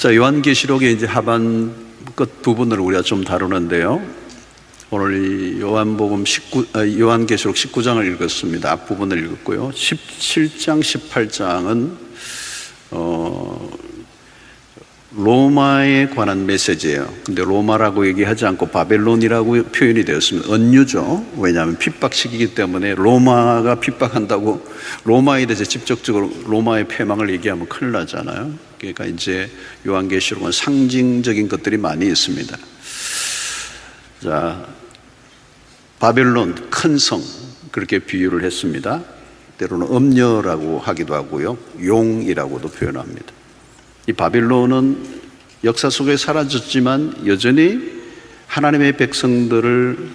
자, 요한계시록의 이제 하반 끝 부분을 우리가 좀 다루는데요. 오늘 이 요한계시록 19장을 읽었습니다. 앞부분을 읽었고요. 17장, 18장은 로마에 관한 메시지예요. 근데 로마라고 얘기하지 않고 바벨론이라고 표현이 되었습니다. 은유죠. 왜냐하면 핍박시키기 때문에 로마가 핍박한다고 로마에 대해서 직접적으로 로마의 패망을 얘기하면 큰일 나잖아요. 그러니까 이제 요한계시록은 상징적인 것들이 많이 있습니다. 자, 바벨론 큰 성 그렇게 비유를 했습니다. 때로는 음녀라고 하기도 하고요, 용이라고도 표현합니다. 이 바벨론은 역사 속에 사라졌지만 여전히 하나님의 백성들을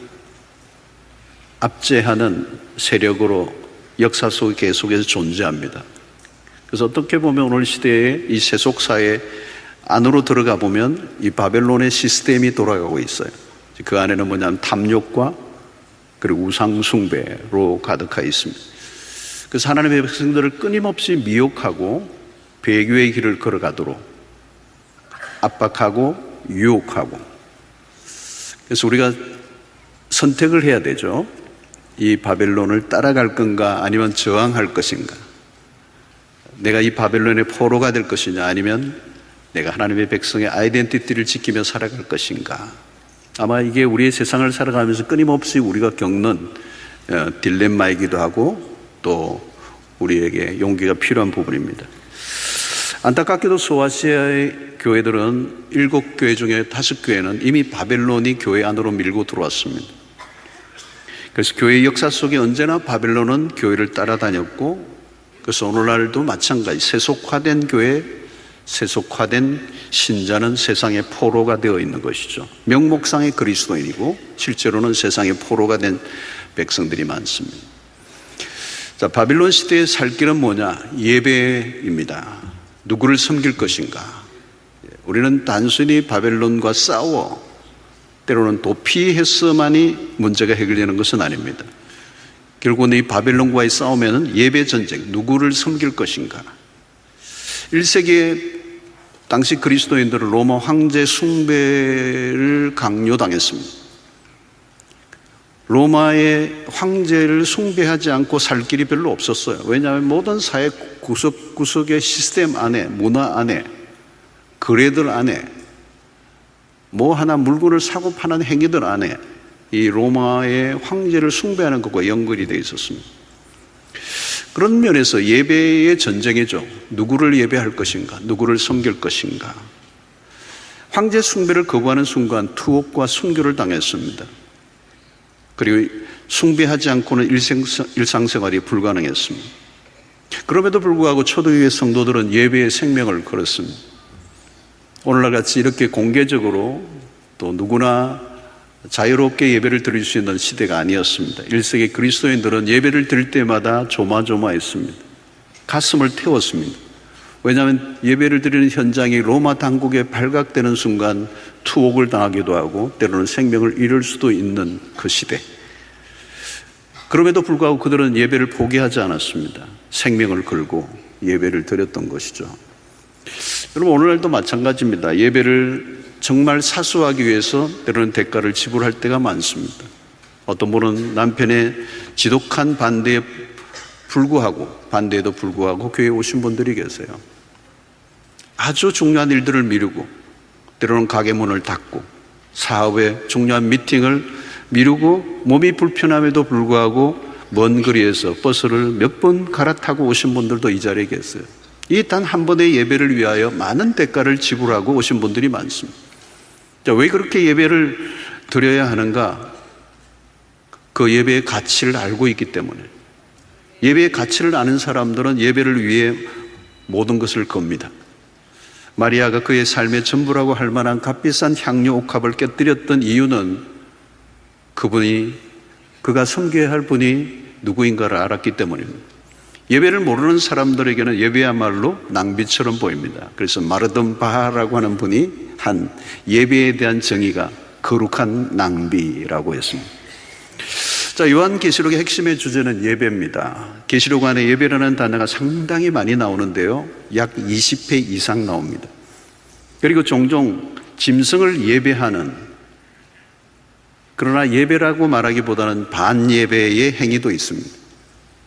압제하는 세력으로 역사 속에 계속해서 존재합니다. 그래서 어떻게 보면 오늘 시대의 이 세속사회 안으로 들어가 보면 이 바벨론의 시스템이 돌아가고 있어요. 그 안에는 뭐냐면 탐욕과 그리고 우상숭배로 가득하 있습니다. 그래서 하나님의 백성들을 끊임없이 미혹하고 배교의 길을 걸어가도록 압박하고 유혹하고, 그래서 우리가 선택을 해야 되죠. 이 바벨론을 따라갈 건가 아니면 저항할 것인가. 내가 이 바벨론의 포로가 될 것이냐 아니면 내가 하나님의 백성의 아이덴티티를 지키며 살아갈 것인가. 아마 이게 우리의 세상을 살아가면서 끊임없이 우리가 겪는 딜레마이기도 하고 또 우리에게 용기가 필요한 부분입니다. 안타깝게도 소아시아의 교회들은 7교회 중에 5교회는 이미 바벨론이 교회 안으로 밀고 들어왔습니다. 그래서 교회의 역사 속에 언제나 바벨론은 교회를 따라다녔고, 그래서 오늘날도 마찬가지 세속화된 교회, 세속화된 신자는 세상의 포로가 되어 있는 것이죠. 명목상의 그리스도인이고 실제로는 세상의 포로가 된 백성들이 많습니다. 자, 바빌론 시대의 살 길은 뭐냐? 예배입니다. 누구를 섬길 것인가? 우리는 단순히 바벨론과 싸워 때로는 도피해서만이 문제가 해결되는 것은 아닙니다. 결국은 이 바벨론과의 싸움에는 예배 전쟁, 누구를 섬길 것인가? 1세기에 당시 그리스도인들은 로마 황제 숭배를 강요당했습니다. 로마의 황제를 숭배하지 않고 살 길이 별로 없었어요. 왜냐하면 모든 사회 구석구석의 시스템 안에, 문화 안에, 거래들 안에, 뭐 하나 물건을 사고 파는 행위들 안에 이 로마의 황제를 숭배하는 것과 연결이 되어 있었습니다. 그런 면에서 예배의 전쟁이죠. 누구를 예배할 것인가, 누구를 섬길 것인가. 황제 숭배를 거부하는 순간 투옥과 순교를 당했습니다. 그리고 숭배하지 않고는 일상생활이 불가능했습니다. 그럼에도 불구하고 초대교회 성도들은 예배의 생명을 걸었습니다. 오늘날 같이 이렇게 공개적으로 또 누구나 자유롭게 예배를 드릴 수 있는 시대가 아니었습니다. 1세기 그리스도인들은 예배를 드릴 때마다 조마조마했습니다. 가슴을 태웠습니다. 왜냐하면 예배를 드리는 현장이 로마 당국에 발각되는 순간 투옥을 당하기도 하고 때로는 생명을 잃을 수도 있는 그 시대. 그럼에도 불구하고 그들은 예배를 포기하지 않았습니다. 생명을 걸고 예배를 드렸던 것이죠. 여러분, 오늘날도 마찬가지입니다. 예배를 정말 사수하기 위해서 때로는 대가를 지불할 때가 많습니다. 어떤 분은 남편의 지독한 반대에도 불구하고 교회에 오신 분들이 계세요. 아주 중요한 일들을 미루고 때로는 가게 문을 닫고 사업의 중요한 미팅을 미루고 몸이 불편함에도 불구하고 먼 거리에서 버스를 몇 번 갈아타고 오신 분들도 이 자리에 계세요. 이 단 한 번의 예배를 위하여 많은 대가를 지불하고 오신 분들이 많습니다. 자, 왜 그렇게 예배를 드려야 하는가? 그 예배의 가치를 알고 있기 때문에. 예배의 가치를 아는 사람들은 예배를 위해 모든 것을 겁니다. 마리아가 그의 삶의 전부라고 할 만한 값비싼 향료 옥합을 깨뜨렸던 이유는 그가 섬겨야 할 분이 누구인가를 알았기 때문입니다. 예배를 모르는 사람들에게는 예배야말로 낭비처럼 보입니다. 그래서 마르돈 바하라고 하는 분이 한 예배에 대한 정의가 거룩한 낭비라고 했습니다. 자, 요한계시록의 핵심의 주제는 예배입니다. 계시록 안에 예배라는 단어가 상당히 많이 나오는데요, 약 20회 이상 나옵니다. 그리고 종종 짐승을 예배하는, 그러나 예배라고 말하기보다는 반예배의 행위도 있습니다.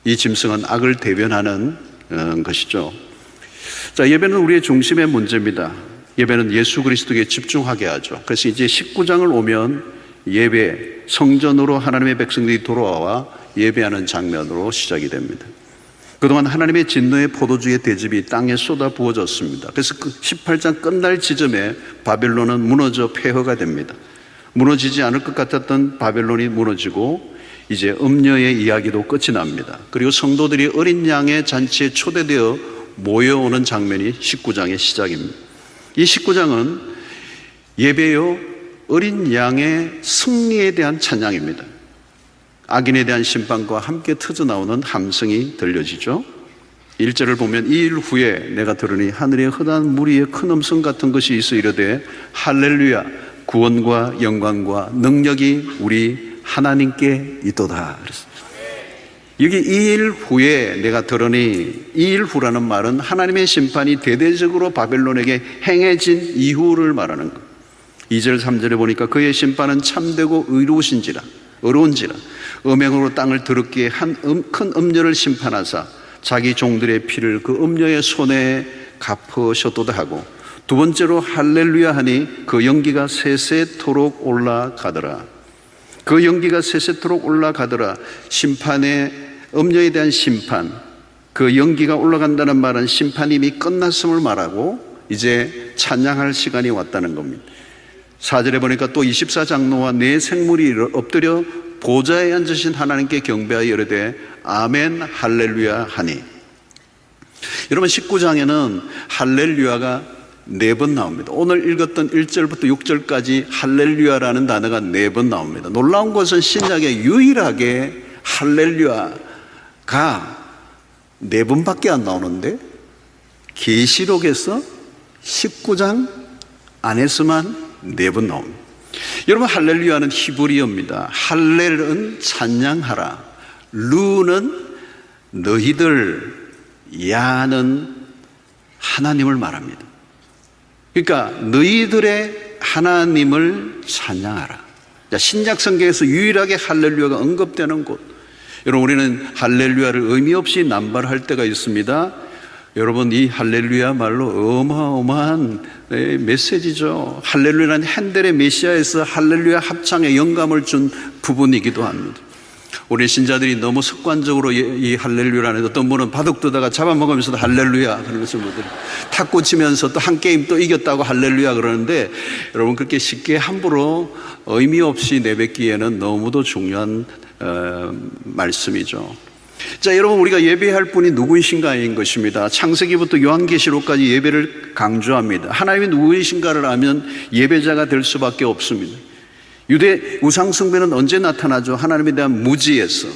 이 짐승은 악을 대변하는 것이죠. 자, 예배는 우리의 중심의 문제입니다. 예배는 예수 그리스도에게 집중하게 하죠. 그래서 이제 19장을 오면 예배, 성전으로 하나님의 백성들이 돌아와 예배하는 장면으로 시작이 됩니다. 그동안 하나님의 진노의 포도주의 대접이 땅에 쏟아 부어졌습니다. 그래서 그 18장 끝날 지점에 바벨론은 무너져 폐허가 됩니다. 무너지지 않을 것 같았던 바벨론이 무너지고 이제 음녀의 이야기도 끝이 납니다. 그리고 성도들이 어린 양의 잔치에 초대되어 모여오는 장면이 19장의 시작입니다. 이 19장은 예배요 어린 양의 승리에 대한 찬양입니다. 악인에 대한 심판과 함께 터져나오는 함성이 들려지죠. 1절을 보면 이 일 후에 내가 들으니 하늘에 흔한 무리의 큰 음성 같은 것이 있어 이르되 할렐루야 구원과 영광과 능력이 우리 하나님께 있도다. 여기 이 일 후에 내가 들으니, 이 일 후라는 말은 하나님의 심판이 대대적으로 바벨론에게 행해진 이후를 말하는 것. 2절 3절에 보니까 그의 심판은 참되고 의로운지라 음행으로 땅을 더럽게 한 큰 음녀를 심판하사 자기 종들의 피를 그 음녀의 손에 갚으셨도다 하고, 두 번째로 할렐루야 하니 그 연기가 세세토록 올라가더라. 그 연기가 세세토록 올라가더라. 심판의 음녀에 대한 심판, 그 연기가 올라간다는 말은 심판이 이미 끝났음을 말하고 이제 찬양할 시간이 왔다는 겁니다. 4절에 보니까 또 24장로와 네 생물이 엎드려 보좌에 앉으신 하나님께 경배하여 이르되 아멘 할렐루야 하니. 여러분 19장에는 할렐루야가 4번 나옵니다. 오늘 읽었던 1절부터 6절까지 할렐루야라는 단어가 4번 나옵니다. 놀라운 것은 신약에 유일하게 할렐루야가 4번밖에 안 나오는데 계시록에서 19장 안에서만 4번 나옵니다. 여러분 할렐루야는 히브리어입니다. 할렐은 찬양하라, 루는 너희들, 야는 하나님을 말합니다. 그러니까 너희들의 하나님을 찬양하라. 신약 성경에서 유일하게 할렐루야가 언급되는 곳. 여러분 우리는 할렐루야를 의미 없이 남발할 때가 있습니다. 여러분 이 할렐루야 말로 어마어마한 메시지죠. 할렐루야는 핸델의 메시아에서 할렐루야 합창에 영감을 준 부분이기도 합니다. 우리 신자들이 너무 습관적으로 이 할렐루야라는, 어떤 분은 바둑 두다가 잡아먹으면서도 할렐루야 그러면서 탁구 치면서 또 한 게임 또 이겼다고 할렐루야 그러는데, 여러분 그렇게 쉽게 함부로 의미 없이 내뱉기에는 너무도 중요한 말씀이죠. 자, 여러분 우리가 예배할 분이 누구이신가인 것입니다. 창세기부터 요한계시록까지 예배를 강조합니다. 하나님이 누구이신가를 알면 예배자가 될 수밖에 없습니다. 유대 우상숭배는 언제 나타나죠? 하나님에 대한 무지에서.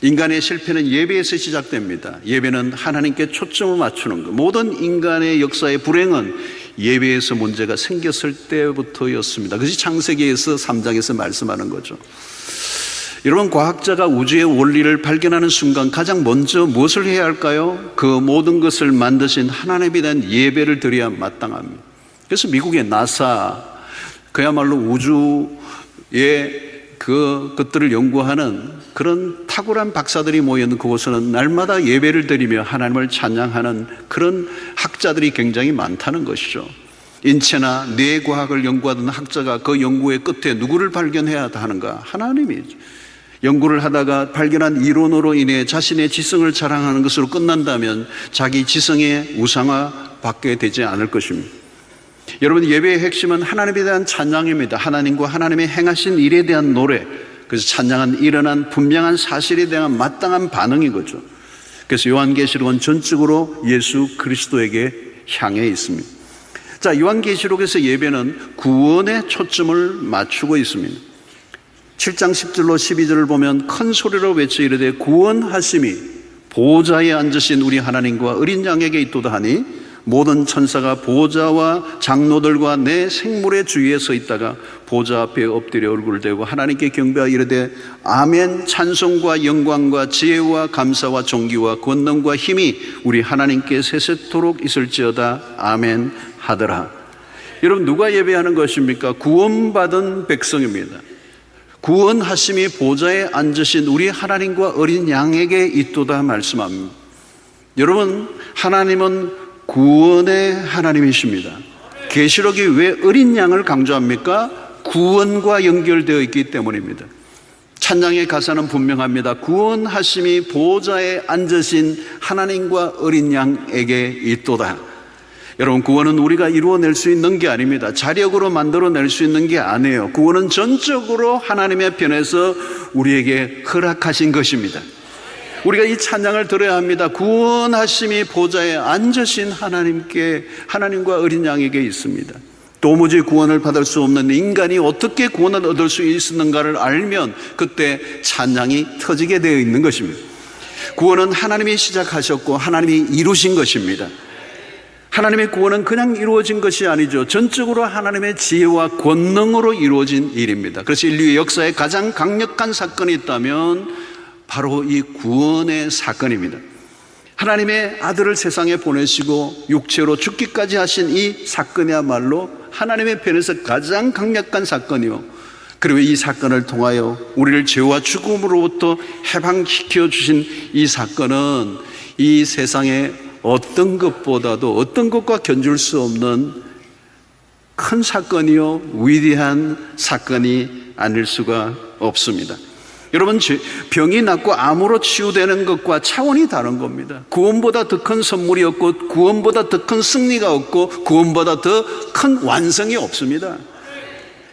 인간의 실패는 예배에서 시작됩니다. 예배는 하나님께 초점을 맞추는 것. 모든 인간의 역사의 불행은 예배에서 문제가 생겼을 때부터였습니다. 그것이 창세기에서 3장에서 말씀하는 거죠. 여러분 과학자가 우주의 원리를 발견하는 순간 가장 먼저 무엇을 해야 할까요? 그 모든 것을 만드신 하나님에 대한 예배를 드려야 마땅합니다. 그래서 미국의 나사, 그야말로 우주의 그것들을 연구하는 그런 탁월한 박사들이 모여있는 그곳에는 날마다 예배를 드리며 하나님을 찬양하는 그런 학자들이 굉장히 많다는 것이죠. 인체나 뇌과학을 연구하던 학자가 그 연구의 끝에 누구를 발견해야 하는가? 하나님이죠. 연구를 하다가 발견한 이론으로 인해 자신의 지성을 자랑하는 것으로 끝난다면 자기 지성의 우상화 받게 되지 않을 것입니다. 여러분 예배의 핵심은 하나님에 대한 찬양입니다. 하나님과 하나님의 행하신 일에 대한 노래, 그래서 찬양은 일어난 분명한 사실에 대한 마땅한 반응인 거죠. 그래서 요한계시록은 전적으로 예수 그리스도에게 향해 있습니다. 자, 요한계시록에서 예배는 구원에 초점을 맞추고 있습니다. 7장 10절로 12절을 보면 큰 소리로 외쳐 이르되 구원하심이 보좌에 앉으신 우리 하나님과 어린 양에게 있도다 하니 모든 천사가 보좌와 장로들과 내 생물의 주위에 서 있다가 보좌 앞에 엎드려 얼굴을 대고 하나님께 경배하여 이르되 아멘. 찬송과 영광과 지혜와 감사와 존귀와 권능과 힘이 우리 하나님께 세세토록 있을지어다. 아멘 하더라. 여러분, 누가 예배하는 것입니까? 구원받은 백성입니다. 구원하심이 보좌에 앉으신 우리 하나님과 어린 양에게 있도다 말씀합니다. 여러분, 하나님은 구원의 하나님이십니다. 계시록이 왜 어린 양을 강조합니까? 구원과 연결되어 있기 때문입니다. 찬양의 가사는 분명합니다. 구원하심이 보좌에 앉으신 하나님과 어린 양에게 있도다. 여러분, 구원은 우리가 이루어낼 수 있는 게 아닙니다. 자력으로 만들어낼 수 있는 게 아니에요. 구원은 전적으로 하나님의 편에서 우리에게 허락하신 것입니다. 우리가 이 찬양을 들어야 합니다. 구원하심이 보좌에 앉으신 하나님과 어린 양에게 있습니다. 도무지 구원을 받을 수 없는 인간이 어떻게 구원을 얻을 수 있었는가를 알면 그때 찬양이 터지게 되어 있는 것입니다. 구원은 하나님이 시작하셨고 하나님이 이루신 것입니다. 하나님의 구원은 그냥 이루어진 것이 아니죠. 전적으로 하나님의 지혜와 권능으로 이루어진 일입니다. 그래서 인류의 역사에 가장 강력한 사건이 있다면 바로 이 구원의 사건입니다. 하나님의 아들을 세상에 보내시고 육체로 죽기까지 하신 이 사건이야말로 하나님의 편에서 가장 강력한 사건이요, 그리고 이 사건을 통하여 우리를 죄와 죽음으로부터 해방시켜 주신 이 사건은 이 세상에 어떤 것보다도 어떤 것과 견줄 수 없는 큰 사건이요, 위대한 사건이 아닐 수가 없습니다. 여러분, 병이 낫고 암으로 치유되는 것과 차원이 다른 겁니다. 구원보다 더 큰 선물이 없고 구원보다 더 큰 승리가 없고 구원보다 더 큰 완성이 없습니다.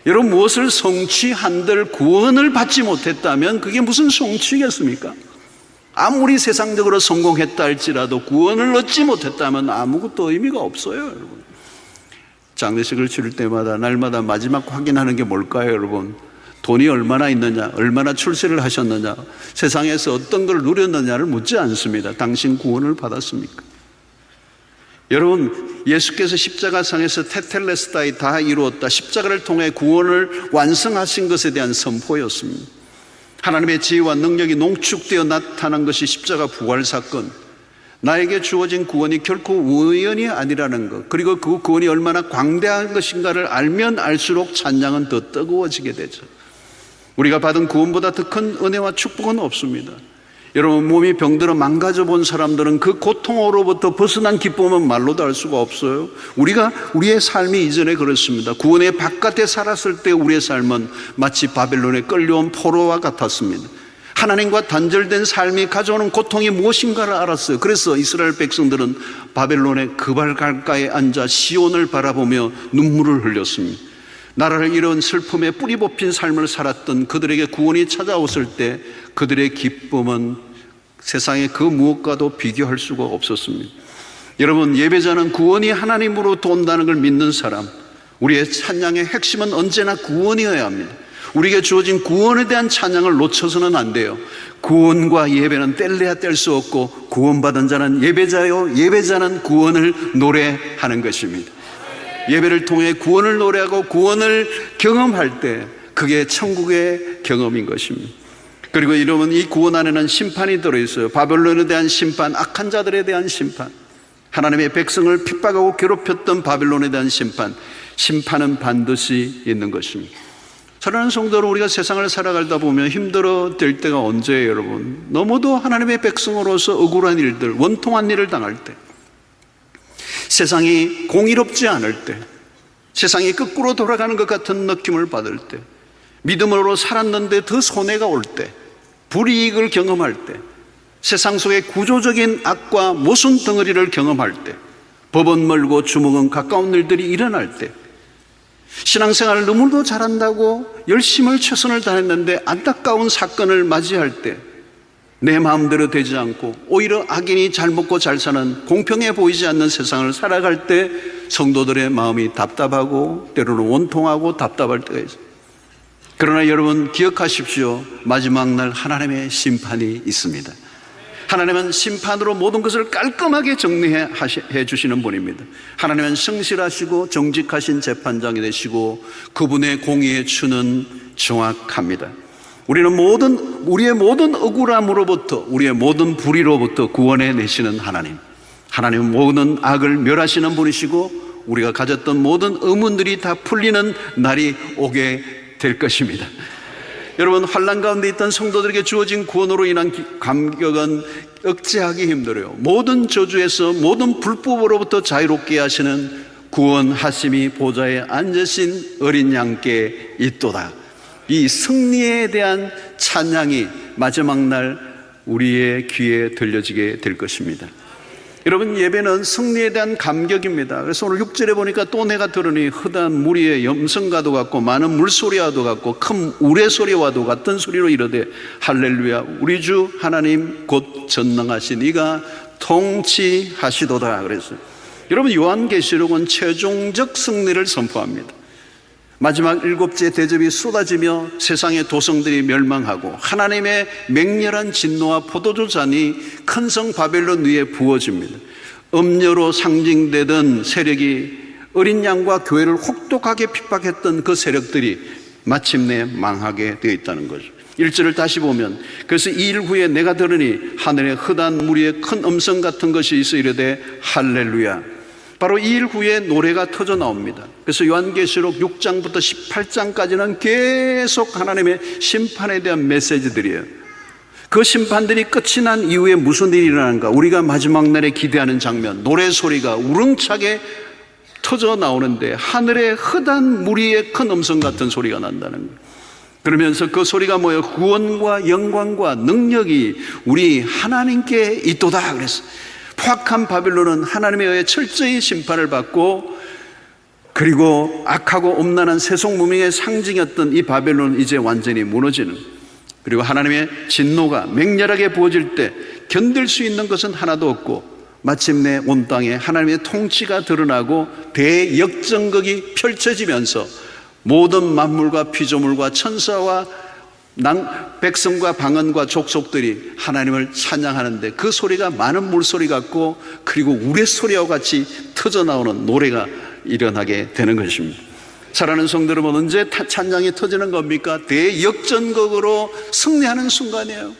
여러분, 무엇을 성취한들 구원을 받지 못했다면 그게 무슨 성취겠습니까? 아무리 세상적으로 성공했다 할지라도 구원을 얻지 못했다면 아무것도 의미가 없어요, 여러분. 장례식을 치를 때마다 날마다 마지막 확인하는 게 뭘까요, 여러분? 돈이 얼마나 있느냐, 얼마나 출세를 하셨느냐, 세상에서 어떤 걸 누렸느냐를 묻지 않습니다. 당신 구원을 받았습니까? 여러분, 예수께서 십자가상에서 테텔레스타이 다 이루었다, 십자가를 통해 구원을 완성하신 것에 대한 선포였습니다. 하나님의 지혜와 능력이 농축되어 나타난 것이 십자가 부활 사건, 나에게 주어진 구원이 결코 우연이 아니라는 것, 그리고 그 구원이 얼마나 광대한 것인가를 알면 알수록 찬양은 더 뜨거워지게 되죠. 우리가 받은 구원보다 더 큰 은혜와 축복은 없습니다. 여러분, 몸이 병들어 망가져 본 사람들은 그 고통으로부터 벗어난 기쁨은 말로도 알 수가 없어요. 우리의 삶이 이전에 그렇습니다. 구원의 바깥에 살았을 때 우리의 삶은 마치 바벨론에 끌려온 포로와 같았습니다. 하나님과 단절된 삶이 가져오는 고통이 무엇인가를 알았어요. 그래서 이스라엘 백성들은 바벨론의 그발강가에 앉아 시온을 바라보며 눈물을 흘렸습니다. 나라를 잃은 슬픔에 뿌리 뽑힌 삶을 살았던 그들에게 구원이 찾아왔을 때 그들의 기쁨은 세상의 그 무엇과도 비교할 수가 없었습니다. 여러분, 예배자는 구원이 하나님으로부터 온다는 걸 믿는 사람, 우리의 찬양의 핵심은 언제나 구원이어야 합니다. 우리에게 주어진 구원에 대한 찬양을 놓쳐서는 안 돼요. 구원과 예배는 뗄래야 뗄 수 없고 구원받은 자는 예배자요, 예배자는 구원을 노래하는 것입니다. 예배를 통해 구원을 노래하고 구원을 경험할 때 그게 천국의 경험인 것입니다. 그리고 여러분, 이 구원 안에는 심판이 들어있어요. 바벨론에 대한 심판, 악한 자들에 대한 심판, 하나님의 백성을 핍박하고 괴롭혔던 바벨론에 대한 심판은 반드시 있는 것입니다. 사랑하는 성도로, 우리가 세상을 살아가다 보면 힘들어질 때가 언제예요, 여러분? 너무도 하나님의 백성으로서 억울한 일들, 원통한 일을 당할 때, 세상이 공의롭지 않을 때, 세상이 거꾸로 돌아가는 것 같은 느낌을 받을 때, 믿음으로 살았는데 더 손해가 올 때, 불이익을 경험할 때, 세상 속의 구조적인 악과 모순 덩어리를 경험할 때, 법은 멀고 주먹은 가까운 일들이 일어날 때, 신앙생활을 너무도 잘한다고 열심을 최선을 다했는데 안타까운 사건을 맞이할 때, 내 마음대로 되지 않고 오히려 악인이 잘 먹고 잘 사는 공평해 보이지 않는 세상을 살아갈 때 성도들의 마음이 답답하고 때로는 원통하고 답답할 때가 있어요. 그러나 여러분, 기억하십시오. 마지막 날 하나님의 심판이 있습니다. 하나님은 심판으로 모든 것을 깔끔하게 정리해 주시는 분입니다. 하나님은 성실하시고 정직하신 재판장이 되시고 그분의 공의의 추는 정확합니다. 우리의 모든 억울함으로부터, 우리의 모든 불의로부터 구원해 내시는 하나님. 하나님은 모든 악을 멸하시는 분이시고 우리가 가졌던 모든 의문들이 다 풀리는 날이 오게 될 것입니다. 여러분, 환난 가운데 있던 성도들에게 주어진 구원으로 인한 감격은 억제하기 힘들어요. 모든 저주에서, 모든 불법으로부터 자유롭게 하시는 구원하심이 보좌에 앉으신 어린 양께 있도다. 이 승리에 대한 찬양이 마지막 날 우리의 귀에 들려지게 될 것입니다. 여러분, 예배는 승리에 대한 감격입니다. 그래서 오늘 6절에 보니까 또 내가 들으니 흐단 무리의 염성과도 같고 많은 물소리와도 같고 큰 우레소리와도 같은 소리로 이르되 할렐루야, 우리 주 하나님 곧 전능하신 이가 통치하시도다. 그랬어요. 여러분, 요한계시록은 최종적 승리를 선포합니다. 마지막 7째 대접이 쏟아지며 세상의 도성들이 멸망하고 하나님의 맹렬한 진노와 포도주 잔이 큰 성 바벨론 위에 부어집니다. 음료로 상징되던 세력이 어린 양과 교회를 혹독하게 핍박했던 그 세력들이 마침내 망하게 되어 있다는 거죠. 1절을 다시 보면, 그래서 2일 후에 내가 들으니 하늘에 흐단 무리의 큰 음성 같은 것이 있어 이르되 할렐루야. 바로 2일 후에 노래가 터져 나옵니다. 그래서 요한계시록 6장부터 18장까지는 계속 하나님의 심판에 대한 메시지들이에요. 그 심판들이 끝이 난 이후에 무슨 일이 일어나는가? 우리가 마지막 날에 기대하는 장면, 노래소리가 우렁차게 터져 나오는데 하늘에 흐단 무리의 큰 음성 같은 소리가 난다는 거예요. 그러면서 그 소리가 뭐예요? 구원과 영광과 능력이 우리 하나님께 있도다 그랬어요. 포악한 바빌론은 하나님에 의해 철저히 심판을 받고, 그리고 악하고 음란한 세속무명의 상징이었던 이 바벨론은 이제 완전히 무너지는, 그리고 하나님의 진노가 맹렬하게 부어질 때 견딜 수 있는 것은 하나도 없고 마침내 온 땅에 하나님의 통치가 드러나고 대역전극이 펼쳐지면서 모든 만물과 피조물과 천사와 백성과 방언과 족속들이 하나님을 찬양하는데 그 소리가 많은 물소리 같고, 그리고 우레소리와 같이 터져나오는 노래가 일어나게 되는 것입니다. 사랑하는 성도 여러분, 언제 찬양이 터지는 겁니까? 대역전극으로 승리하는 순간이에요.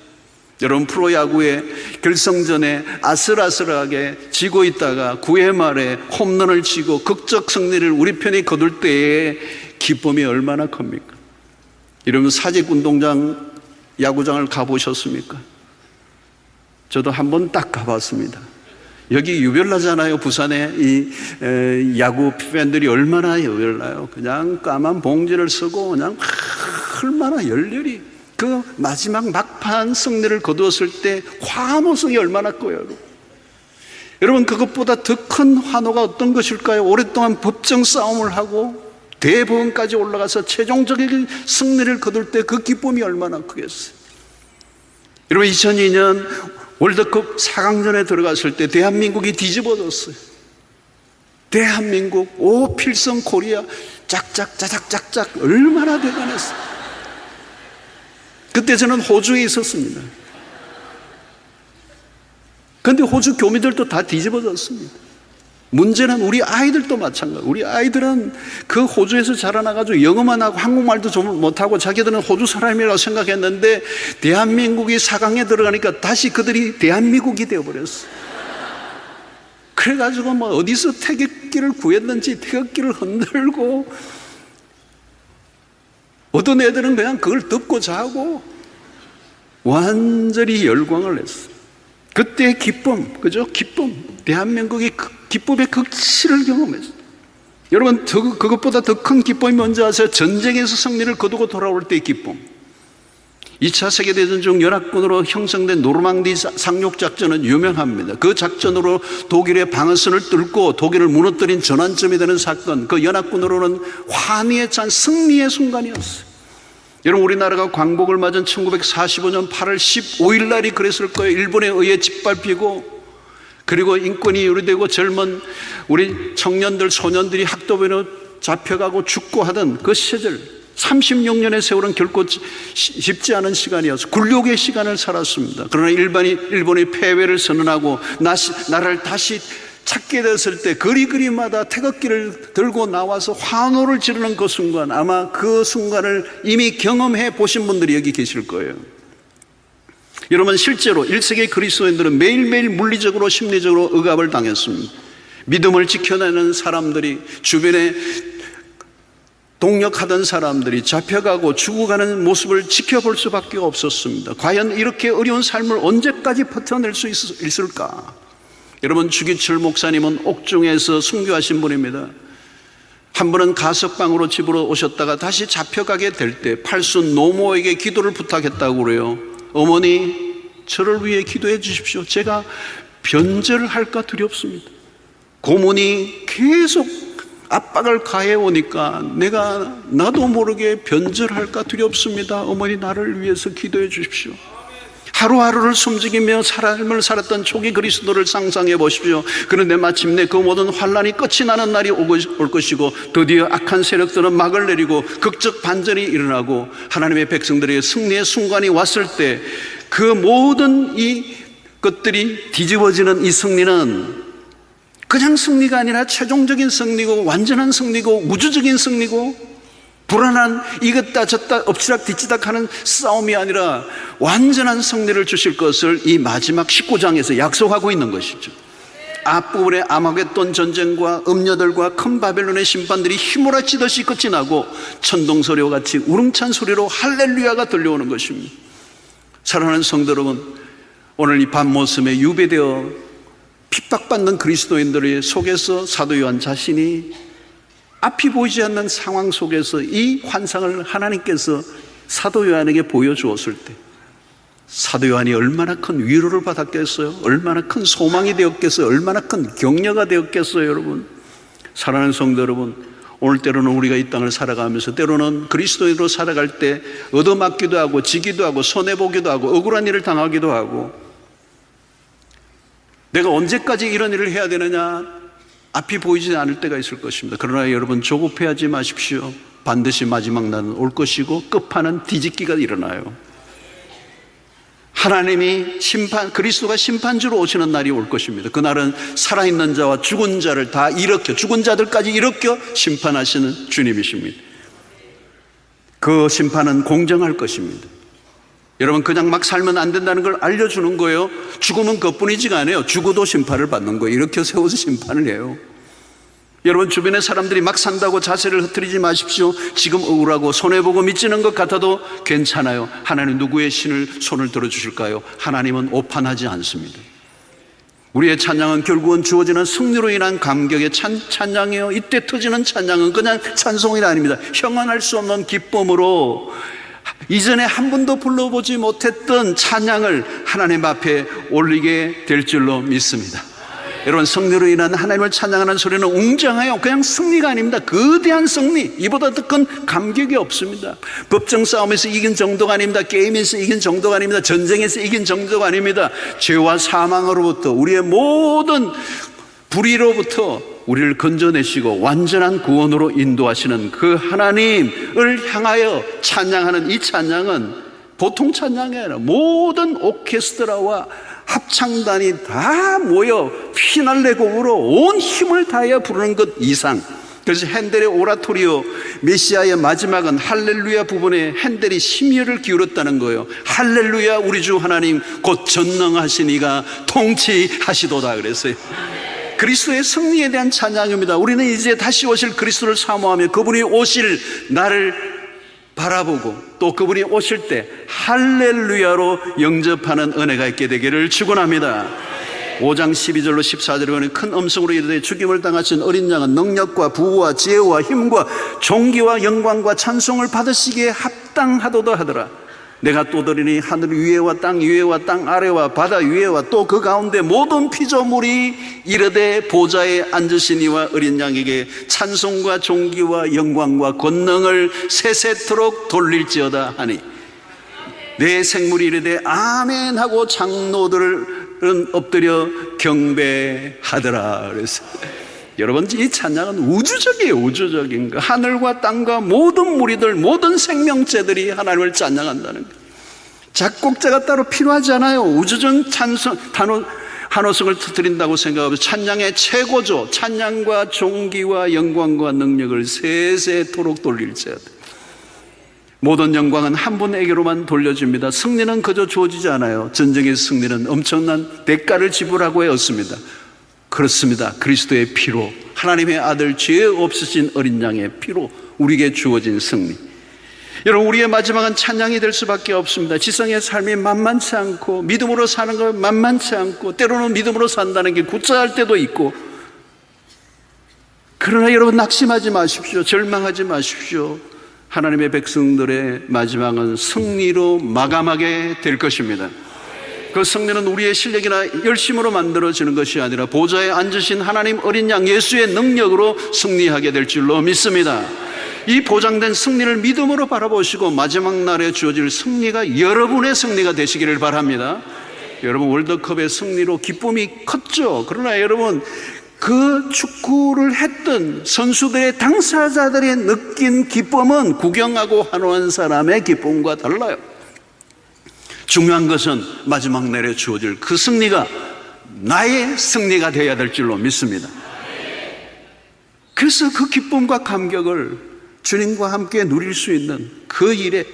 여러분, 프로야구의 결승전에 아슬아슬하게 지고 있다가 9회 말에 홈런을 치고 극적 승리를 우리 편이 거둘 때의 기쁨이 얼마나 큽니까? 여러분, 사직운동장 야구장을 가보셨습니까? 저도 한 번 딱 가봤습니다. 여기 유별나잖아요. 부산에 이 야구 팬들이 얼마나 유별나요. 그냥 까만 봉지를 쓰고 그냥 얼마나 열렬히 그 마지막 막판 승리를 거두었을 때 환호성이 얼마나 커요. 여러분, 그것보다 더 큰 환호가 어떤 것일까요? 오랫동안 법정 싸움을 하고 대법원까지 올라가서 최종적인 승리를 거둘 때 그 기쁨이 얼마나 크겠어요. 여러분, 2002년 월드컵 4강전에 들어갔을 때 대한민국이 뒤집어졌어요. 대한민국, 오 필성 코리아, 짝짝짝짝짝짝 얼마나 대단했어요. 그때 저는 호주에 있었습니다. 그런데 호주 교민들도 다 뒤집어졌습니다. 문제는 우리 아이들도 마찬가지예요. 우리 아이들은 그 호주에서 자라나가지고 영어만 하고 한국말도 좀 못하고 자기들은 호주 사람이라고 생각했는데 대한민국이 4강에 들어가니까 다시 그들이 대한민국이 되어버렸어요. 그래가지고 뭐 어디서 태극기를 구했는지 태극기를 흔들고, 어떤 애들은 그냥 그걸 덮고 자고 완전히 열광을 했어요. 그때의 기쁨, 그죠? 기쁨. 대한민국이 기쁨의 극치를 경험했어요. 여러분, 그것보다 더 큰 기쁨이 뭔지 아세요? 전쟁에서 승리를 거두고 돌아올 때의 기쁨. 2차 세계대전 중 연합군으로 형성된 노르망디 상륙작전은 유명합니다. 그 작전으로 독일의 방어선을 뚫고 독일을 무너뜨린 전환점이 되는 사건, 그 연합군으로는 환희에 찬 승리의 순간이었어요. 여러분, 우리나라가 광복을 맞은 1945년 8월 15일 날이 그랬을 거예요. 일본에 의해 짓밟히고, 그리고 인권이 유리되고 젊은 우리 청년들, 소년들이 학도변으로 잡혀가고 죽고 하던 그 시절, 36년의 세월은 결코 쉽지 않은 시간이어서 굴욕의 시간을 살았습니다. 그러나 일본이 패배를 선언하고 나라를 다시 찾게 됐을 때 거리마다 태극기를 들고 나와서 환호를 지르는 그 순간, 아마 그 순간을 이미 경험해 보신 분들이 여기 계실 거예요. 여러분, 실제로 1세기 그리스도인들은 매일매일 물리적으로 심리적으로 억압을 당했습니다. 믿음을 지켜내는 사람들이, 주변에 동력하던 사람들이 잡혀가고 죽어가는 모습을 지켜볼 수밖에 없었습니다. 과연 이렇게 어려운 삶을 언제까지 버텨낼 수 있을까? 여러분, 주기철 목사님은 옥중에서 순교하신 분입니다. 한 번은 가석방으로 집으로 오셨다가 다시 잡혀가게 될 때 팔순 노모에게 기도를 부탁했다고 그래요. 어머니, 저를 위해 기도해 주십시오. 제가 변절할까 두렵습니다. 고문이 계속 압박을 가해 오니까 나도 모르게 변절할까 두렵습니다. 어머니, 나를 위해서 기도해 주십시오. 하루하루를 숨지기며 삶을 살았던 초기 그리스도를 상상해 보십시오. 그런데 마침내 그 모든 환란이 끝이 나는 날이 올 것이고, 드디어 악한 세력들은 막을 내리고 극적 반전이 일어나고 하나님의 백성들의 승리의 순간이 왔을 때, 그 모든 이 것들이 뒤집어지는 이 승리는 그냥 승리가 아니라 최종적인 승리고, 완전한 승리고, 우주적인 승리고, 불안한 이것다 저다 엎치락 뒤치락 하는 싸움이 아니라 완전한 승리를 주실 것을 이 마지막 19장에서 약속하고 있는 것이죠. 앞부분에 아마겟돈 전쟁과 음녀들과 큰 바벨론의 심판들이 휘몰아치듯이 끝이 나고 천둥소리와 같이 우렁찬 소리로 할렐루야가 들려오는 것입니다. 사랑하는 성도 여러분, 오늘 이 밤 모습에 유배되어 핍박받는 그리스도인들의 속에서 사도 요한 자신이 앞이 보이지 않는 상황 속에서 이 환상을 하나님께서 사도 요한에게 보여주었을 때, 사도 요한이 얼마나 큰 위로를 받았겠어요? 얼마나 큰 소망이 되었겠어요? 얼마나 큰 격려가 되었겠어요? 여러분, 사랑하는 성도 여러분, 오늘 때로는 우리가 이 땅을 살아가면서 때로는 그리스도인으로 살아갈 때 얻어맞기도 하고 지기도 하고 손해보기도 하고 억울한 일을 당하기도 하고, 내가 언제까지 이런 일을 해야 되느냐, 앞이 보이지 않을 때가 있을 것입니다. 그러나 여러분, 조급해하지 마십시오. 반드시 마지막 날은 올 것이고 끝판은 뒤집기가 일어나요. 하나님이 그리스도가 심판주로 오시는 날이 올 것입니다. 그날은 살아있는 자와 죽은 자를 다 일으켜, 죽은 자들까지 일으켜 심판하시는 주님이십니다. 그 심판은 공정할 것입니다. 여러분, 그냥 막 살면 안 된다는 걸 알려주는 거예요. 죽으면 그뿐이지가 않아요. 죽어도 심판을 받는 거예요. 이렇게 세워서 심판을 해요. 여러분, 주변의 사람들이 막 산다고 자세를 흐트리지 마십시오. 지금 억울하고 손해보고 미치는 것 같아도 괜찮아요. 하나님 누구의 손을 들어주실까요? 하나님은 오판하지 않습니다. 우리의 찬양은 결국은 주어지는 승리로 인한 감격의 찬양이에요. 이때 터지는 찬양은 그냥 찬송이 아닙니다. 형언할 수 없는 기쁨으로 이전에 한 번도 불러보지 못했던 찬양을 하나님 앞에 올리게 될 줄로 믿습니다. 여러분, 승리로 인한 하나님을 찬양하는 소리는 웅장해요. 그냥 승리가 아닙니다. 거대한 승리, 이보다 더 큰 감격이 없습니다. 법정 싸움에서 이긴 정도가 아닙니다. 게임에서 이긴 정도가 아닙니다. 전쟁에서 이긴 정도가 아닙니다. 죄와 사망으로부터, 우리의 모든 불의로부터 우리를 건져내시고 완전한 구원으로 인도하시는 그 하나님을 향하여 찬양하는 이 찬양은 보통 찬양이 아니라 모든 오케스트라와 합창단이 다 모여 피날레 곡으로 온 힘을 다하여 부르는 것 이상. 그래서 핸델의 오라토리오 메시아의 마지막은 할렐루야 부분에 핸델이 심혈을 기울였다는 거예요. 할렐루야, 우리 주 하나님 곧 전능하신 이가 통치하시도다 그랬어요. 그리스도의 승리에 대한 찬양입니다. 우리는 이제 다시 오실 그리스도를 사모하며 그분이 오실 나를 바라보고 또 그분이 오실 때 할렐루야로 영접하는 은혜가 있게 되기를 축원합니다. 5장 12절로 14절에 보면 큰 음성으로 이르되 죽임을 당하신 어린 양은 능력과 부와 지혜와 힘과 존귀와 영광과 찬송을 받으시기에 합당하도다 하더라. 내가 또 들으니 하늘 위에와 땅 위에와 땅 아래와 바다 위에와 또 그 가운데 모든 피조물이 이르되 보좌에 앉으신 이와 어린 양에게 찬송과 존귀와 영광과 권능을 세세토록 돌릴지어다 하니, 내 생물이 이르되 아멘 하고 장로들은 엎드려 경배하더라. 그래서 여러분, 이 찬양은 우주적이에요. 우주적인 거. 하늘과 땅과 모든 무리들, 모든 생명체들이 하나님을 찬양한다는 거. 작곡자가 따로 필요하지 않아요. 우주적 찬송, 한호성을 터뜨린다고 생각하면 찬양의 최고죠. 찬양과 존귀와 영광과 능력을 세세토록 돌릴지어다. 모든 영광은 한 분에게로만 돌려집니다. 승리는 그저 주어지지 않아요. 전쟁의 승리는 엄청난 대가를 지불하고 얻습니다. 그렇습니다. 그리스도의 피로, 하나님의 아들 죄 없으신 어린 양의 피로 우리에게 주어진 승리. 여러분, 우리의 마지막은 찬양이 될 수밖에 없습니다. 지성의 삶이 만만치 않고, 믿음으로 사는 건 만만치 않고, 때로는 믿음으로 산다는 게 구차할 때도 있고, 그러나 여러분, 낙심하지 마십시오. 절망하지 마십시오. 하나님의 백성들의 마지막은 승리로 마감하게 될 것입니다. 그 승리는 우리의 실력이나 열심으로 만들어지는 것이 아니라 보좌에 앉으신 하나님 어린 양 예수의 능력으로 승리하게 될 줄로 믿습니다. 이 보장된 승리를 믿음으로 바라보시고 마지막 날에 주어질 승리가 여러분의 승리가 되시기를 바랍니다. 여러분, 월드컵의 승리로 기쁨이 컸죠. 그러나 여러분, 그 축구를 했던 선수들의 당사자들이 느낀 기쁨은 구경하고 환호한 사람의 기쁨과 달라요. 중요한 것은 마지막 날에 주어질 그 승리가 나의 승리가 되어야 될 줄로 믿습니다. 그래서 그 기쁨과 감격을 주님과 함께 누릴 수 있는 그 일에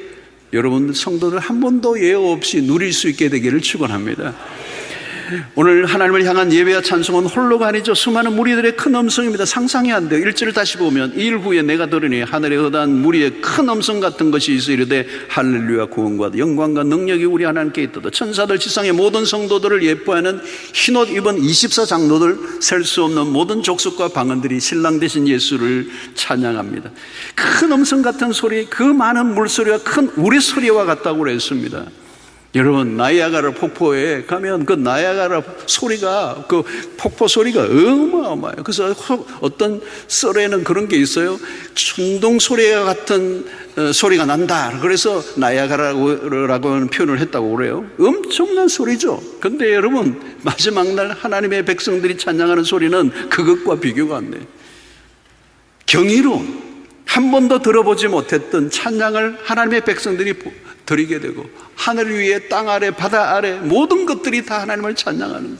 여러분 성도들 한 번도 예외 없이 누릴 수 있게 되기를 축원합니다. 오늘 하나님을 향한 예배와 찬송은 홀로가 아니죠. 수많은 무리들의 큰 음성입니다. 상상이 안 돼요. 1절을 다시 보면, 이 일 후에 내가 들으니 하늘에 허다한 무리의 큰 음성 같은 것이 있어 이르되 할렐루야, 구원과 영광과 능력이 우리 하나님께 있도다. 천사들, 지상의 모든 성도들을 예뻐하는 흰옷 입은 24장로들, 셀 수 없는 모든 족속과 방언들이 신랑 되신 예수를 찬양합니다. 큰 음성 같은 소리, 그 많은 물소리와 큰 우리소리와 같다고 그랬습니다. 여러분, 나이아가라 폭포에 가면 그 나이아가라 소리가, 그 폭포 소리가 어마어마해요. 그래서 어떤 썰에는 그런 게 있어요. 천둥 소리와 같은 소리가 난다. 그래서 나이아가라고 하는 표현을 했다고 그래요. 엄청난 소리죠. 근데 여러분, 마지막 날 하나님의 백성들이 찬양하는 소리는 그것과 비교가 안 돼요. 경이로운, 한 번도 들어보지 못했던 찬양을 하나님의 백성들이 드리게 되고, 하늘 위에 땅 아래 바다 아래 모든 것들이 다 하나님을 찬양하는 거예요.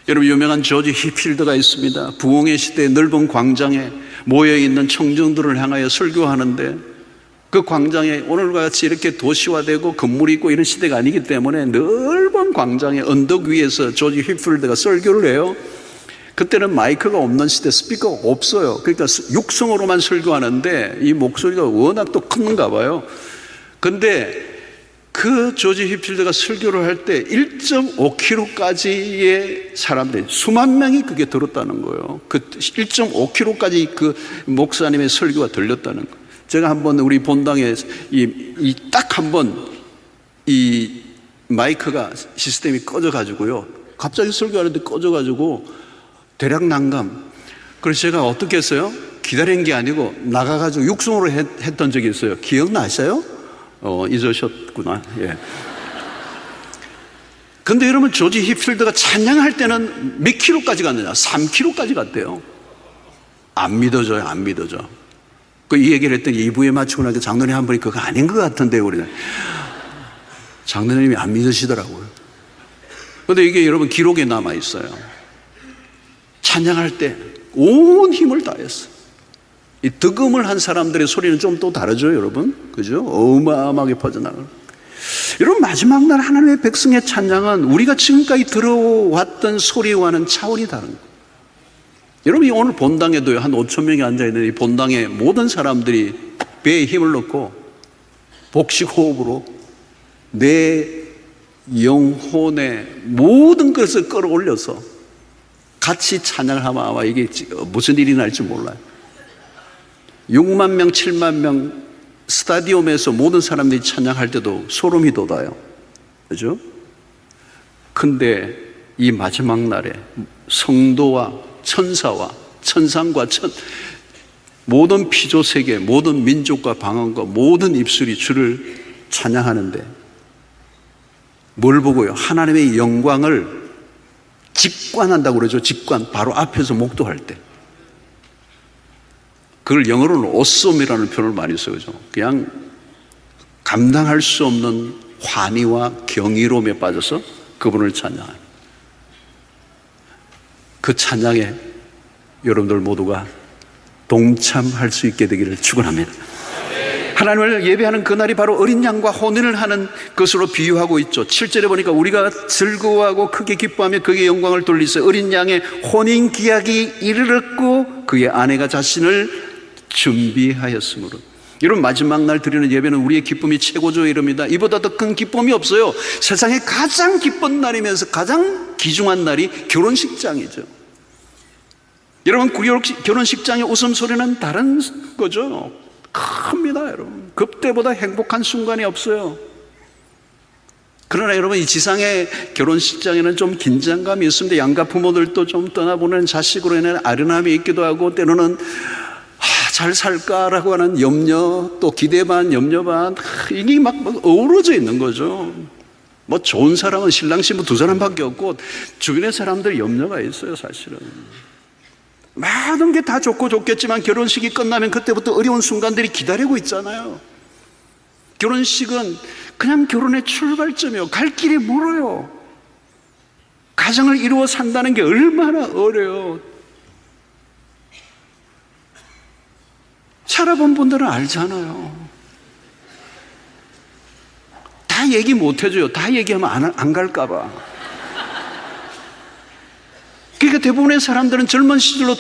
여러분, 유명한 조지 히필드가 있습니다. 부흥의 시대의 넓은 광장에 모여있는 청중들을 향하여 설교하는데, 그 광장에 오늘과 같이 이렇게 도시화되고 건물이 있고 이런 시대가 아니기 때문에 넓은 광장에 언덕 위에서 조지 히필드가 설교를 해요. 그때는 마이크가 없는 시대, 스피커가 없어요. 그러니까 육성으로만 설교하는데 이 목소리가 워낙 또 큰가 봐요. 근데 그 조지 히필드가 설교를 할 때 1.5km까지의 사람들이, 수만 명이 그게 들었다는 거예요. 그 1.5km까지 그 목사님의 설교가 들렸다는 거예요. 제가 한번 우리 본당에 딱 한 번 이 마이크가 시스템이 꺼져가지고요, 갑자기 설교하는데 꺼져가지고 대략 난감. 그래서 제가 어떻게 했어요? 기다린 게 아니고 나가가지고 육성으로 했던 적이 있어요. 기억나세요? 잊으셨구나. 예. 근데 여러분, 조지 히필드가 찬양할 때는 몇 킬로까지 갔느냐? 3km까지 갔대요. 안 믿어져요, 안 믿어져. 이 얘기를 했더니 2부에 맞추고 나니까 장로님 한 분이 그거 아닌 것 같은데요, 우리는. 장로님이 안 믿으시더라고요. 근데 이게 여러분 기록에 남아 있어요. 찬양할 때 온 힘을 다했어요. 이 득음을 한 사람들의 소리는 좀 또 다르죠, 여러분? 그죠? 어마어마하게 퍼져나가는. 여러분, 마지막 날 하나님의 백성의 찬양은 우리가 지금까지 들어왔던 소리와는 차원이 다른 거예요. 여러분, 오늘 본당에도요, 한 5천 명이 앉아있는데 이 본당에 모든 사람들이 배에 힘을 넣고 복식 호흡으로 내 영혼의 모든 것을 끌어올려서 같이 찬양을 하면 아마 이게 무슨 일이 날지 몰라요. 6만 명, 7만 명 스타디움에서 모든 사람들이 찬양할 때도 소름이 돋아요. 그죠? 근데 이 마지막 날에 성도와 천사와 천상과 모든 피조세계, 모든 민족과 방언과 모든 입술이 주를 찬양하는데 뭘 보고요? 하나님의 영광을 직관한다고 그러죠. 직관. 바로 앞에서 목도할 때. 그걸 영어로는 어썸이라는 표현을 많이 써요. 그냥 감당할 수 없는 환희와 경이로움에 빠져서 그분을 찬양하는, 그 찬양에 여러분들 모두가 동참할 수 있게 되기를 축원합니다. 하나님을 예배하는 그날이 바로 어린 양과 혼인을 하는 것으로 비유하고 있죠. 7절에 보니까 우리가 즐거워하고 크게 기뻐하며 그의 영광을 돌리세 어린 양의 혼인 기약이 이르렀고 그의 아내가 자신을 준비하였으므로. 여러분, 마지막 날 드리는 예배는 우리의 기쁨이 최고조에 이릅니다. 이보다 더 큰 기쁨이 없어요. 세상에 가장 기쁜 날이면서 가장 귀중한 날이 결혼식장이죠. 여러분, 결혼식장의 웃음소리는 다른 거죠. 큽니다, 여러분. 그때보다 행복한 순간이 없어요. 그러나 여러분, 이 지상의 결혼식장에는 좀 긴장감이 있습니다. 양가 부모들도 좀 떠나보낸 자식으로 인해 아련함이 있기도 하고, 때로는 잘 살까라고 하는 염려, 또 기대 반, 염려 반, 이게 막 어우러져 있는 거죠. 뭐 좋은 사람은 신랑 신부 두 사람밖에 없고 주변의 사람들 염려가 있어요, 사실은. 모든 게 다 좋고 좋겠지만 결혼식이 끝나면 그때부터 어려운 순간들이 기다리고 있잖아요. 결혼식은 그냥 결혼의 출발점이에요. 갈 길이 멀어요. 가정을 이루어 산다는 게 얼마나 어려워요. 살아본 분들은 알잖아요. 다 얘기 못 해줘요. 다 얘기하면 안 갈까봐. 그러니까 대부분의 사람들은 젊은 시절로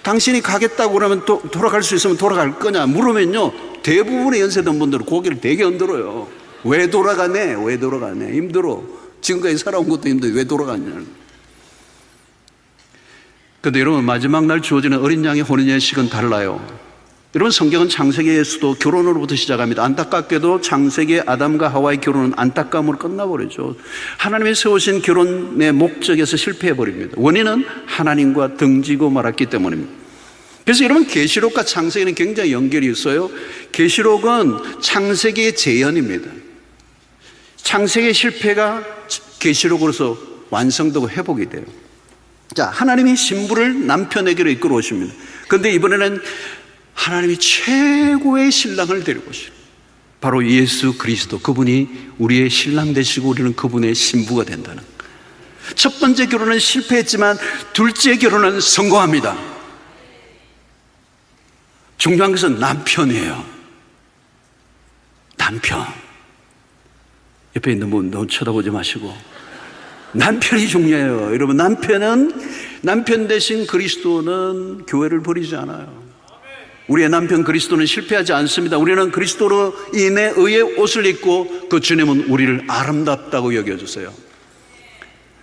당신이 가겠다고 그러면 또 돌아갈 수 있으면 돌아갈 거냐 물으면요, 대부분의 연세든 분들은 고개를 되게 흔들어요. 왜 돌아가네? 왜 돌아가네? 힘들어. 지금까지 살아온 것도 힘들어. 왜 돌아가냐? 그런데 여러분, 마지막 날 주어지는 어린 양의 혼인예식은 달라요. 여러분, 성경은 창세기의 수도 결혼으로부터 시작합니다. 안타깝게도 창세기의 아담과 하와의 결혼은 안타까움으로 끝나버리죠. 하나님이 세우신 결혼의 목적에서 실패해버립니다. 원인은 하나님과 등지고 말았기 때문입니다. 그래서 여러분, 계시록과 창세기는 굉장히 연결이 있어요. 계시록은 창세기의 재현입니다. 창세기의 실패가 계시록으로서 완성되고 회복이 돼요. 자, 하나님이 신부를 남편에게로 이끌어 오십니다. 그런데 이번에는 하나님이 최고의 신랑을 데리고 오시죠. 바로 예수 그리스도, 그분이 우리의 신랑 되시고 우리는 그분의 신부가 된다는. 첫 번째 결혼은 실패했지만 둘째 결혼은 성공합니다. 중요한 것은 남편이에요. 남편. 옆에 있는 분 너무 쳐다보지 마시고. 남편이 중요해요. 여러분, 남편 대신 그리스도는 교회를 버리지 않아요. 우리의 남편 그리스도는 실패하지 않습니다. 우리는 그리스도로 인해 의의 옷을 입고 그 주님은 우리를 아름답다고 여겨주세요.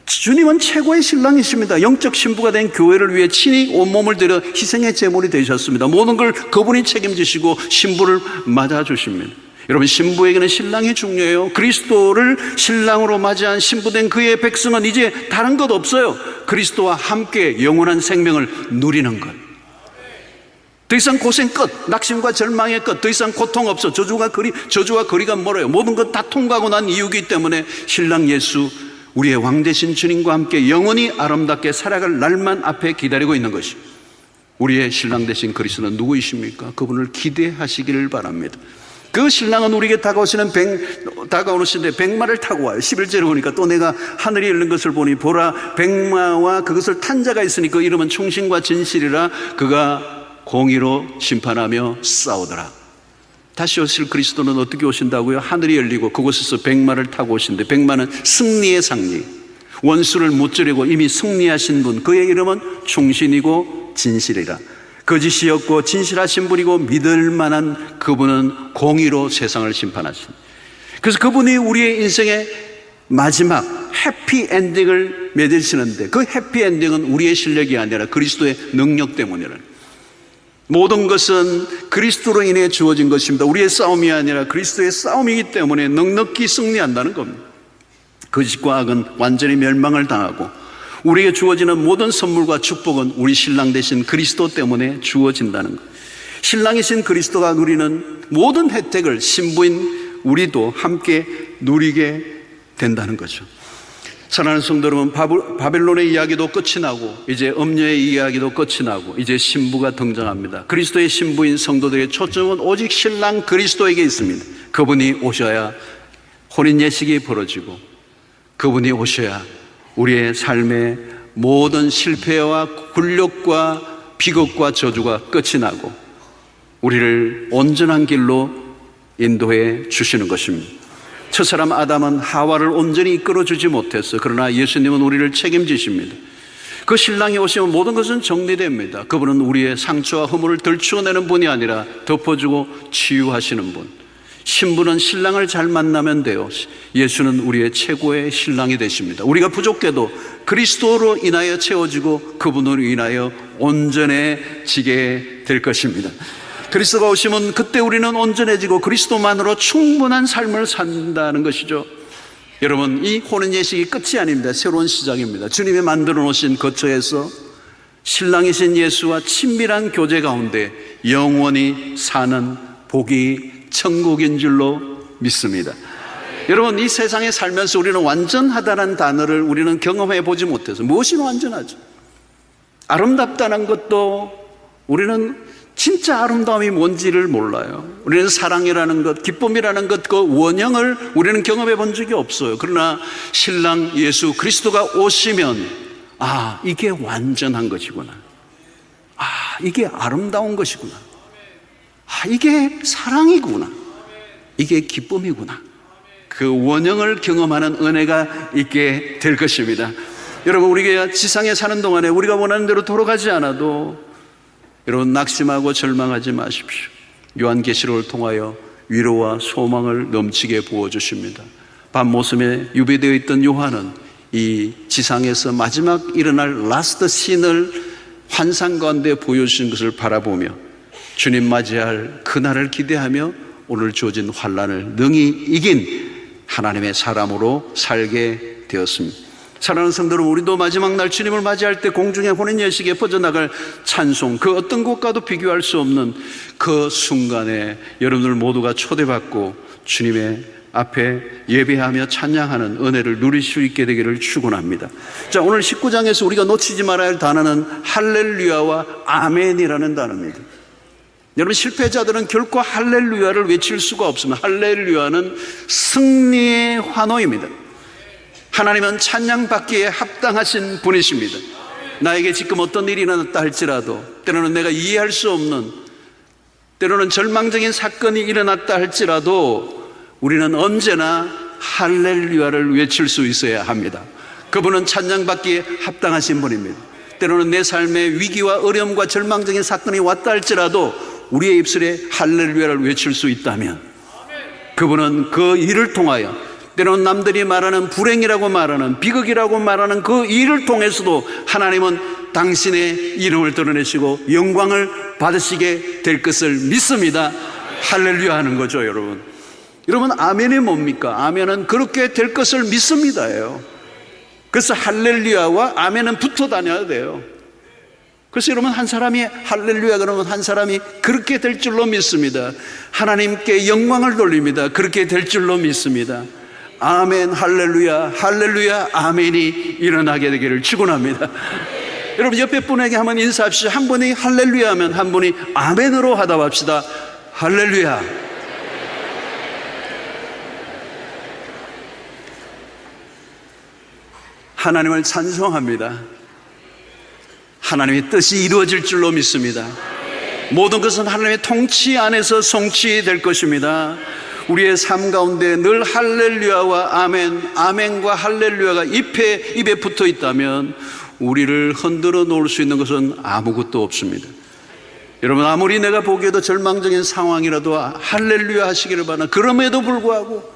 주님은 최고의 신랑이십니다. 영적 신부가 된 교회를 위해 친히 온몸을 들여 희생의 제물이 되셨습니다. 모든 걸 그분이 책임지시고 신부를 맞아주십니다. 여러분, 신부에게는 신랑이 중요해요. 그리스도를 신랑으로 맞이한 신부된 그의 백성은 이제 다른 것 없어요. 그리스도와 함께 영원한 생명을 누리는 것. 더 이상 고생 끝, 낙심과 절망의 끝, 더 이상 고통 없어. 저주와 거리가 멀어요. 모든 것 다 통과하고 난 이유이기 때문에 신랑 예수, 우리의 왕 되신 주님과 함께 영원히 아름답게 살아갈 날만 앞에 기다리고 있는 것이, 우리의 신랑 되신 그리스도는 누구이십니까? 그분을 기대하시기를 바랍니다. 그 신랑은 우리에게 다가오시는데 백마를 타고 와요. 11절에 보니까 또 내가 하늘이 열린 것을 보니 보라, 백마와 그것을 탄 자가 있으니 그 이름은 충신과 진실이라. 그가 공의로 심판하며 싸우더라. 다시 오실 그리스도는 어떻게 오신다고요? 하늘이 열리고 그곳에서 백마를 타고 오신대. 백마는 승리의 상징, 원수를 무찌르고 이미 승리하신 분, 그의 이름은 충신이고 진실이라. 거짓이었고 진실하신 분이고 믿을 만한 그분은 공의로 세상을 심판하신. 그래서 그분이 우리의 인생의 마지막 해피엔딩을 맺으시는데, 그 해피엔딩은 우리의 실력이 아니라 그리스도의 능력 때문이라. 모든 것은 그리스도로 인해 주어진 것입니다. 우리의 싸움이 아니라 그리스도의 싸움이기 때문에 넉넉히 승리한다는 겁니다. 거짓과 악은 완전히 멸망을 당하고 우리에게 주어지는 모든 선물과 축복은 우리 신랑 되신 그리스도 때문에 주어진다는 것. 신랑이신 그리스도가 누리는 모든 혜택을 신부인 우리도 함께 누리게 된다는 거죠. 사랑하는 성도 여러분, 바벨론의 이야기도 끝이 나고 이제 음녀의 이야기도 끝이 나고 이제 신부가 등장합니다. 그리스도의 신부인 성도들의 초점은 오직 신랑 그리스도에게 있습니다. 그분이 오셔야 혼인 예식이 벌어지고, 그분이 오셔야 우리의 삶의 모든 실패와 굴욕과 비극과 저주가 끝이 나고 우리를 온전한 길로 인도해 주시는 것입니다. 첫사람 아담은 하와를 온전히 이끌어주지 못했어. 그러나 예수님은 우리를 책임지십니다. 그 신랑이 오시면 모든 것은 정리됩니다. 그분은 우리의 상처와 허물을 들추어내는 분이 아니라 덮어주고 치유하시는 분. 신부는 신랑을 잘 만나면 돼요. 예수는 우리의 최고의 신랑이 되십니다. 우리가 부족해도 그리스도로 인하여 채워지고 그분으로 인하여 온전해지게 될 것입니다. 그리스도가 오시면 그때 우리는 온전해지고 그리스도만으로 충분한 삶을 산다는 것이죠. 여러분, 이 혼인 예식이 끝이 아닙니다. 새로운 시작입니다. 주님이 만들어 놓으신 거처에서 신랑이신 예수와 친밀한 교제 가운데 영원히 사는 복이 천국인 줄로 믿습니다. 여러분, 이 세상에 살면서 우리는 완전하다는 단어를 우리는 경험해 보지 못해서 무엇이 완전하죠? 아름답다는 것도 우리는 진짜 아름다움이 뭔지를 몰라요. 우리는 사랑이라는 것, 기쁨이라는 것, 그 원형을 우리는 경험해 본 적이 없어요. 그러나 신랑 예수 그리스도가 오시면 이게 완전한 것이구나. 이게 아름다운 것이구나. 이게 사랑이구나. 이게 기쁨이구나. 그 원형을 경험하는 은혜가 있게 될 것입니다. 여러분, 우리가 지상에 사는 동안에 우리가 원하는 대로 돌아가지 않아도 여러분, 낙심하고 절망하지 마십시오. 요한계시록을 통하여 위로와 소망을 넘치게 부어주십니다. 밤모섬에 유배되어 있던 요한은 이 지상에서 마지막 일어날 라스트 씬을 환상 가운데 보여주신 것을 바라보며 주님 맞이할 그날을 기대하며 오늘 주어진 환난을 능히 이긴 하나님의 사람으로 살게 되었습니다. 사랑하는 성도 여러분, 우리도 마지막 날 주님을 맞이할 때 공중의 혼인 예식에 퍼져나갈 찬송, 그 어떤 것과도 비교할 수 없는 그 순간에 여러분들 모두가 초대받고 주님의 앞에 예배하며 찬양하는 은혜를 누릴 수 있게 되기를 축원합니다. 자, 오늘 19장에서 우리가 놓치지 말아야 할 단어는 할렐루야와 아멘이라는 단어입니다. 여러분, 실패자들은 결코 할렐루야를 외칠 수가 없습니다. 할렐루야는 승리의 환호입니다. 하나님은 찬양받기에 합당하신 분이십니다. 나에게 지금 어떤 일이 일어났다 할지라도, 때로는 내가 이해할 수 없는, 때로는 절망적인 사건이 일어났다 할지라도 우리는 언제나 할렐루야를 외칠 수 있어야 합니다. 그분은 찬양받기에 합당하신 분입니다. 때로는 내 삶에 위기와 어려움과 절망적인 사건이 왔다 할지라도 우리의 입술에 할렐루야를 외칠 수 있다면 그분은 그 일을 통하여, 때로는 남들이 말하는 불행이라고 말하는, 비극이라고 말하는 그 일을 통해서도 하나님은 당신의 이름을 드러내시고 영광을 받으시게 될 것을 믿습니다. 할렐루야 하는 거죠, 여러분. 여러분, 아멘이 뭡니까? 아멘은 그렇게 될 것을 믿습니다예요. 그래서 할렐루야와 아멘은 붙어 다녀야 돼요. 그래서 여러분, 한 사람이 할렐루야 그러면 한 사람이 그렇게 될 줄로 믿습니다. 하나님께 영광을 돌립니다. 그렇게 될 줄로 믿습니다. 아멘, 할렐루야, 할렐루야, 아멘이 일어나게 되기를 축원합니다. 여러분, 옆에 분에게 한번 인사합시다. 한 분이 할렐루야 하면 한 분이 아멘으로 하다 봅시다. 할렐루야. 하나님을 찬송합니다. 하나님의 뜻이 이루어질 줄로 믿습니다. 모든 것은 하나님의 통치 안에서 성취될 것입니다. 우리의 삶 가운데 늘 할렐루야와 아멘, 아멘과 할렐루야가 입에 붙어 있다면 우리를 흔들어 놓을 수 있는 것은 아무것도 없습니다. 여러분, 아무리 내가 보기에도 절망적인 상황이라도 할렐루야 하시기를 바라나, 그럼에도 불구하고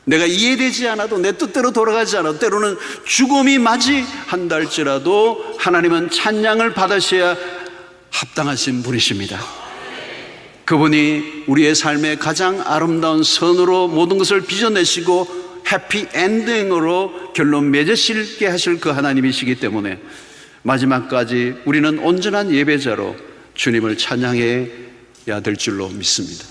내가 이해되지 않아도, 내 뜻대로 돌아가지 않아도, 때로는 죽음이 맞이한다 할지라도 하나님은 찬양을 받으셔야 합당하신 분이십니다. 그분이 우리의 삶의 가장 아름다운 선으로 모든 것을 빚어내시고 해피 엔딩으로 결론 맺으시게 하실 그 하나님이시기 때문에 마지막까지 우리는 온전한 예배자로 주님을 찬양해야 될 줄로 믿습니다.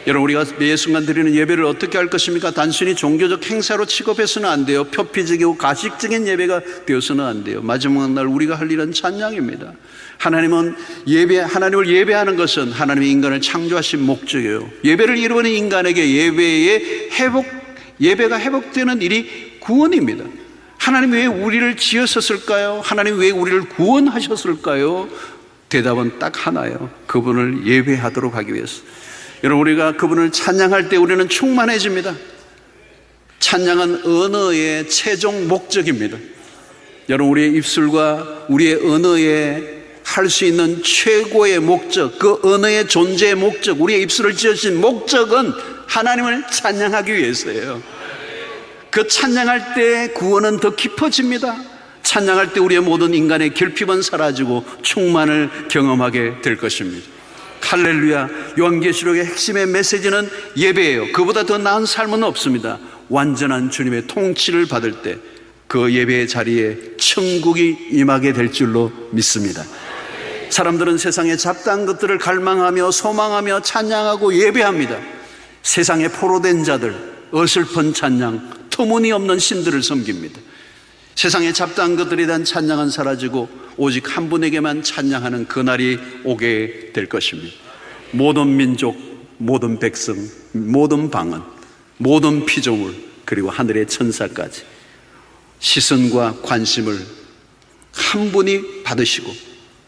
여러분, 우리가 매 순간 드리는 예배를 어떻게 할 것입니까? 단순히 종교적 행사로 취급해서는 안 돼요. 표피적이고 가식적인 예배가 되어서는 안 돼요. 마지막 날 우리가 할 일은 찬양입니다. 하나님을 예배하는 것은 하나님이 인간을 창조하신 목적이에요. 예배를 잃어버린 인간에게 예배가 회복되는 일이 구원입니다. 하나님 왜 우리를 지으셨을까요? 하나님 왜 우리를 구원하셨을까요? 대답은 딱 하나예요. 그분을 예배하도록 하기 위해서. 여러분, 우리가 그분을 찬양할 때 우리는 충만해집니다. 찬양은 언어의 최종 목적입니다. 여러분, 우리의 입술과 우리의 언어에 할 수 있는 최고의 목적, 그 언어의 존재의 목적, 우리의 입술을 지으신 목적은 하나님을 찬양하기 위해서예요. 그 찬양할 때 구원은 더 깊어집니다. 찬양할 때 우리의 모든 인간의 결핍은 사라지고 충만을 경험하게 될 것입니다. 할렐루야. 요한계시록의 핵심의 메시지는 예배예요. 그보다 더 나은 삶은 없습니다. 완전한 주님의 통치를 받을 때 그 예배의 자리에 천국이 임하게 될 줄로 믿습니다. 사람들은 세상의 잡다한 것들을 갈망하며 소망하며 찬양하고 예배합니다. 세상에 포로된 자들, 어설픈 찬양, 터무니없는 신들을 섬깁니다. 세상의 잡다한 것들에 대한 찬양은 사라지고 오직 한 분에게만 찬양하는 그날이 오게 될 것입니다. 모든 민족, 모든 백성, 모든 방언, 모든 피조물, 그리고 하늘의 천사까지 시선과 관심을 한 분이 받으시고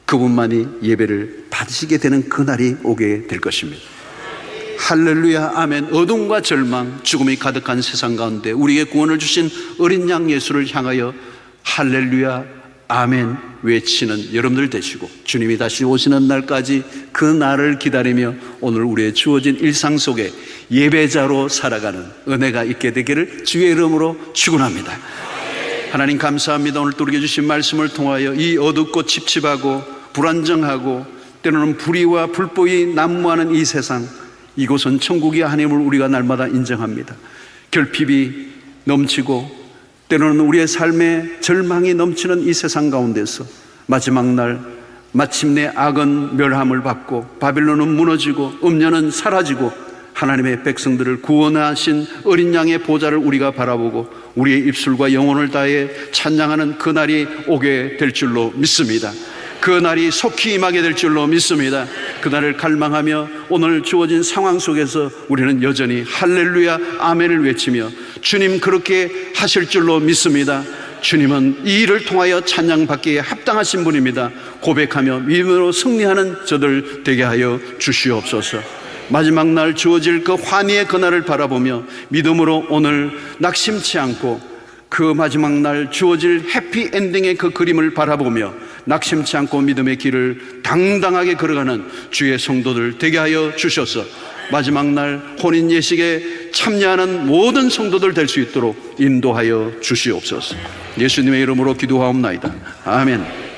그분만이 예배를 받으시게 되는 그날이 오게 될 것입니다. 할렐루야, 아멘. 어둠과 절망, 죽음이 가득한 세상 가운데 우리에게 구원을 주신 어린 양 예수를 향하여 할렐루야, 아멘 외치는 여러분들 되시고, 주님이 다시 오시는 날까지 그 날을 기다리며 오늘 우리의 주어진 일상 속에 예배자로 살아가는 은혜가 있게 되기를 주의 이름으로 축원합니다. 하나님 감사합니다. 오늘 또 우리에게 주신 말씀을 통하여 이 어둡고 칩칩하고 불안정하고 때로는 불의와 불법이 난무하는 이 세상, 이곳은 천국이 하나님을 우리가 날마다 인정합니다. 결핍이 넘치고 때로는 우리의 삶에 절망이 넘치는 이 세상 가운데서 마지막 날 마침내 악은 멸함을 받고 바빌론은 무너지고 음녀는 사라지고 하나님의 백성들을 구원하신 어린 양의 보좌를 우리가 바라보고 우리의 입술과 영혼을 다해 찬양하는 그날이 오게 될 줄로 믿습니다. 그날이 속히 임하게 될 줄로 믿습니다. 그날을 갈망하며 오늘 주어진 상황 속에서 우리는 여전히 할렐루야 아멘을 외치며 주님 그렇게 하실 줄로 믿습니다. 주님은 이 일을 통하여 찬양받기에 합당하신 분입니다. 고백하며 믿음으로 승리하는 저들 되게 하여 주시옵소서. 마지막 날 주어질 그 환희의 그날을 바라보며 믿음으로 오늘 낙심치 않고 그 마지막 날 주어질 해피엔딩의 그 그림을 바라보며 낙심치 않고 믿음의 길을 당당하게 걸어가는 주의 성도들 되게 하여 주셔서 마지막 날 혼인 예식에 참여하는 모든 성도들 될 수 있도록 인도하여 주시옵소서. 예수님의 이름으로 기도하옵나이다. 아멘.